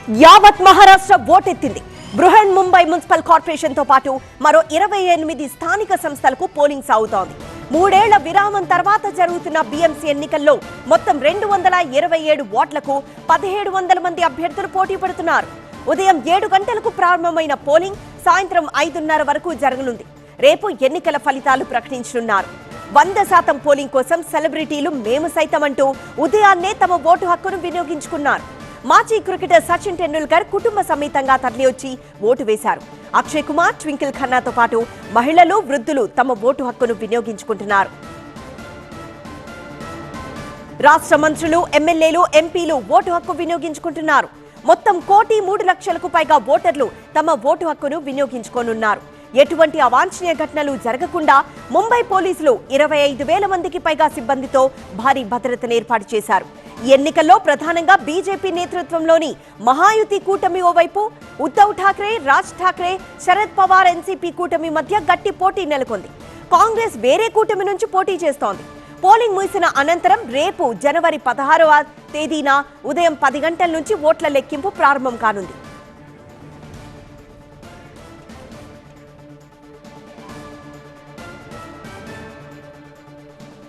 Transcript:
యావత్ Maharashtra ఓటెత్తింది. Brihan Mumbai municipal corporation తో పాటు మరో 28 స్థానిక సంస్థలకు పోలింగ్ సాగుతోంది. 3 ఏళ్ల విరామం తర్వాత జరుగుతున్న బీఎంసీ ఎన్నికల్లో మొత్తం 227 ఓట్లకు 1700 మంది అభ్యర్థులు పోటీ పడుతున్నారు. ఉదయం 7 గంటలకు ప్రారంభమైన పోలింగ్ సాయంత్రం 5:30 వరకు జరగనుంది. రేపు ఎన్నికల ఫలితాలు ప్రకటించనున్నారు. 100% పోలింగ్ కోసం సెలబ్రిటీలు మేము సైతం అంటూ ఉదయాన్నే తమ ఓటు హక్కును వినియోగించుకున్నారు. మాజీ క్రికెటర్ సచిన్ టెండూల్కర్ కుటుంబ సమేతంగా తరలివచ్చి ఓటు వేశారు. అక్షయ్ కుమార్, ట్వింకిల్ ఖన్నాతో పాటు మహిళలు, వృద్ధులు తమ ఓటు హక్కును వినియోగించుకుంటున్నారు. రాష్ట్ర మంత్రులు, ఎమ్మెల్యేలు, ఎంపీలు ఓటు హక్కు వినియోగించుకుంటున్నారు. మొత్తం 1,03,00,000కు పైగా ఓటర్లు తమ ఓటు హక్కును వినియోగించుకోనున్నారు. ఎటువంటి అవాంఛనీయ ఘటనలు జరగకుండా ముంబై పోలీసులు 25,000 మందికి పైగా సిబ్బందితో భారీ భద్రతను ఏర్పాటు చేశారు. ఈ ఎన్నికల్లో ప్రధానంగా బీజేపీ నేతృత్వంలోని మహాయుతి కూటమి ఓవైపు, ఉద్ధవ్ ఠాక్రే, రాజ్ ఠాక్రే, శరద్ పవార్ ఎన్సీపీ కూటమి మధ్య గట్టి పోటీ నెలకొంది. కాంగ్రెస్ వేరే కూటమి నుంచి పోటీ చేస్తోంది. పోలింగ్ ముగిసిన అనంతరం రేపు జనవరి 16వ తేదీన ఉదయం 10 గంటల నుంచి ఓట్ల లెక్కింపు ప్రారంభం కానుంది.